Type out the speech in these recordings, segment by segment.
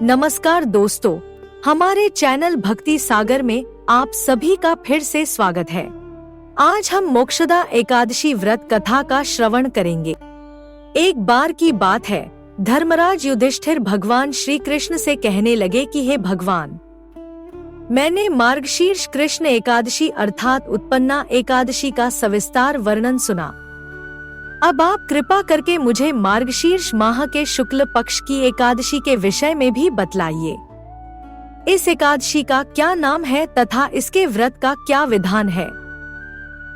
नमस्कार दोस्तों, हमारे चैनल भक्ति सागर में आप सभी का फिर से स्वागत है। आज हम मोक्षदा एकादशी व्रत कथा का श्रवण करेंगे। एक बार की बात है, धर्मराज युधिष्ठिर भगवान श्री कृष्ण से कहने लगे कि हे भगवान, मैंने मार्गशीर्ष कृष्ण एकादशी अर्थात उत्पन्ना एकादशी का सविस्तार वर्णन सुना। अब आप कृपा करके मुझे मार्गशीर्ष माह के शुक्ल पक्ष की एकादशी के विषय में भी बतलाइए। इस एकादशी का क्या नाम है तथा इसके व्रत का क्या विधान है?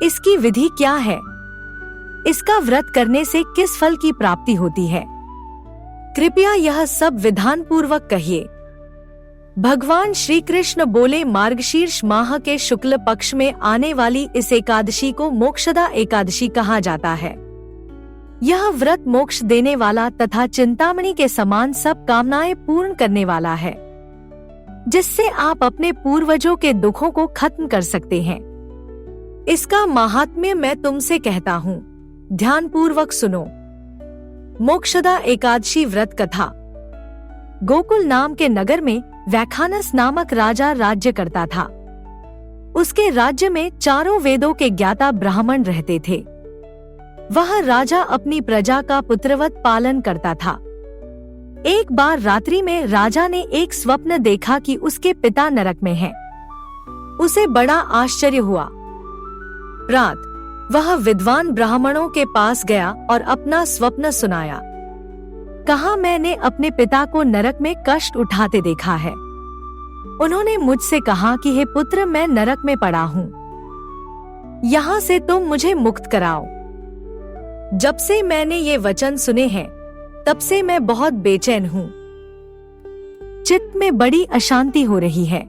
इसकी विधि क्या है? इसका व्रत करने से किस फल की प्राप्ति होती है? कृपया यह सब विधान पूर्वक कहिए। भगवान श्री कृष्ण बोले, मार्गशीर्ष माह के शुक्ल पक्ष में आने वाली इस एकादशी को मोक्षदा एकादशी कहा जाता है। यह व्रत मोक्ष देने वाला तथा चिंतामणि के समान सब कामनाएं पूर्ण करने वाला है, जिससे आप अपने पूर्वजों के दुखों को खत्म कर सकते हैं। इसका महात्म्य मैं तुमसे कहता हूँ, ध्यान पूर्वक सुनो। मोक्षदा एकादशी व्रत कथा। गोकुल नाम के नगर में वैखानस नामक राजा राज्य करता था। उसके राज्य में चारों वेदों के ज्ञाता ब्राह्मण रहते थे। वह राजा अपनी प्रजा का पुत्रवत पालन करता था। एक बार रात्रि में राजा ने एक स्वप्न देखा कि उसके पिता नरक में हैं। उसे बड़ा आश्चर्य हुआ। रात वह विद्वान ब्राह्मणों के पास गया और अपना स्वप्न सुनाया। कहा, मैंने अपने पिता को नरक में कष्ट उठाते देखा है। उन्होंने मुझसे कहा कि हे पुत्र, मैं नरक में पड़ा हूँ, यहाँ से तुम मुझे मुक्त कराओ। जब से मैंने ये वचन सुने हैं, तब से मैं बहुत बेचैन हूँ। चित्त में बड़ी अशांति हो रही है।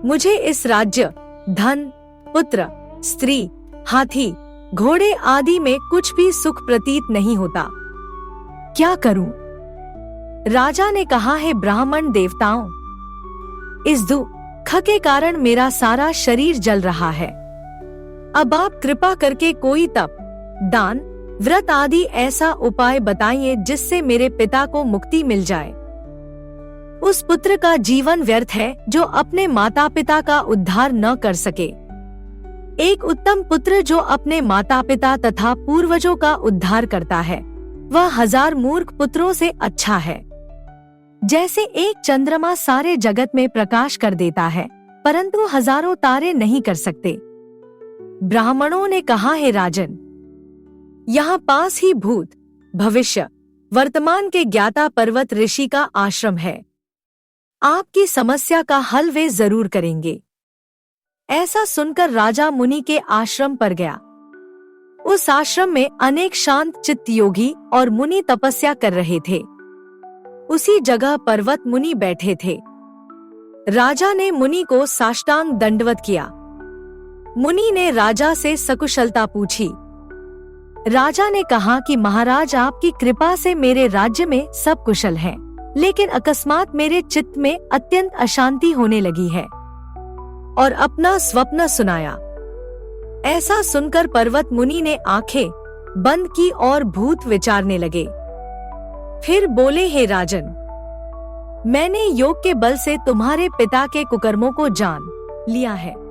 मुझे इस राज्य, धन, पुत्र, स्त्री, हाथी, घोड़े आदि में कुछ भी सुख प्रतीत नहीं होता। क्या करूं? राजा ने कहा, है ब्राह्मण देवताओं, इस दुख के कारण मेरा सारा शरीर जल रहा है। अब आप कृपा करके कोई तप, दान, व्रत आदि ऐसा उपाय बताइए जिससे मेरे पिता को मुक्ति मिल जाए। उस पुत्र का जीवन व्यर्थ है जो अपने माता पिता का उद्धार न कर सके। एक उत्तम पुत्र जो अपने माता पिता तथा पूर्वजों का उद्धार करता है, वह 1000 मूर्ख पुत्रों से अच्छा है। जैसे एक चंद्रमा सारे जगत में प्रकाश कर देता है, परंतु हजारों तारे नहीं कर सकते। ब्राह्मणों ने कहा, है राजन, यहाँ पास ही भूत, भविष्य, वर्तमान के ज्ञाता पर्वत ऋषि का आश्रम है। आपकी समस्या का हल वे जरूर करेंगे। ऐसा सुनकर राजा मुनि के आश्रम पर गया। उस आश्रम में अनेक शांत चित्त योगी और मुनि तपस्या कर रहे थे। उसी जगह पर्वत मुनि बैठे थे। राजा ने मुनि को साष्टांग दंडवत किया। मुनि ने राजा से सकुशलता पूछी। राजा ने कहा कि महाराज, आपकी कृपा से मेरे राज्य में सब कुशल है, लेकिन अकस्मात मेरे चित्त में अत्यंत अशांति होने लगी है। और अपना स्वप्न सुनाया। ऐसा सुनकर पर्वत मुनि ने आंखें बंद की और भूत विचारने लगे। फिर बोले, हे राजन, मैंने योग के बल से तुम्हारे पिता के कुकर्मों को जान लिया है।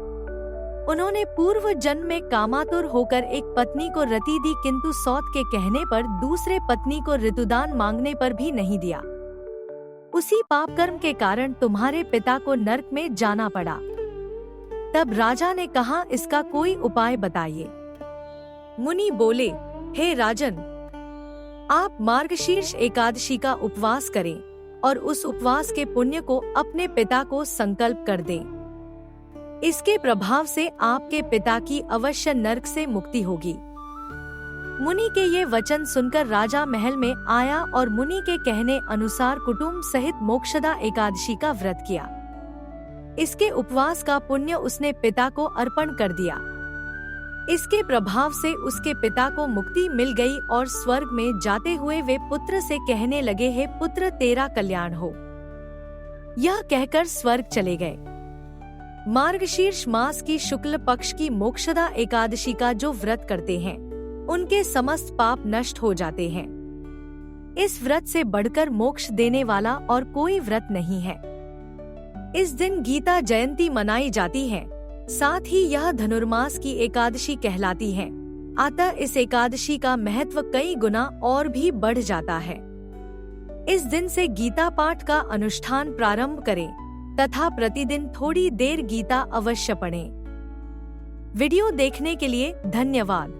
उन्होंने पूर्व जन्म में कामातुर होकर एक पत्नी को रति दी, किंतु सौत के कहने पर दूसरे पत्नी को ऋतुदान मांगने पर भी नहीं दिया। उसी पाप कर्म के कारण तुम्हारे पिता को नरक में जाना पड़ा। तब राजा ने कहा, इसका कोई उपाय बताइए। मुनि बोले, हे राजन, आप मार्गशीर्ष एकादशी का उपवास करें और उस उपवास के पुण्य को अपने पिता को संकल्प कर दें। इसके प्रभाव से आपके पिता की अवश्य नरक से मुक्ति होगी। मुनि के ये वचन सुनकर राजा महल में आया और मुनि के कहने अनुसार कुटुंब सहित मोक्षदा एकादशी का व्रत किया। इसके उपवास का पुण्य उसने पिता को अर्पण कर दिया। इसके प्रभाव से उसके पिता को मुक्ति मिल गई और स्वर्ग में जाते हुए वे पुत्र से कहने लगे, हे पुत्र, तेरा कल्याण हो। यह कहकर स्वर्ग चले गए। मार्गशीर्ष मास की शुक्ल पक्ष की मोक्षदा एकादशी का जो व्रत करते हैं, उनके समस्त पाप नष्ट हो जाते हैं। इस व्रत से बढ़कर मोक्ष देने वाला और कोई व्रत नहीं है। इस दिन गीता जयंती मनाई जाती है, साथ ही यह धनुर्मास की एकादशी कहलाती है। अतः इस एकादशी का महत्व कई गुना और भी बढ़ जाता है। इस दिन से गीता पाठ का अनुष्ठान प्रारंभ करें तथा प्रतिदिन थोड़ी देर गीता अवश्य पढ़ें। वीडियो देखने के लिए धन्यवाद।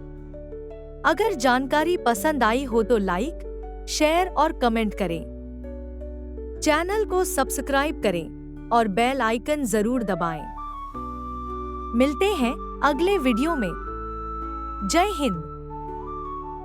अगर जानकारी पसंद आई हो तो लाइक, शेयर और कमेंट करें। चैनल को सब्सक्राइब करें और बेल आइकन जरूर दबाएं। मिलते हैं अगले वीडियो में। जय हिंद।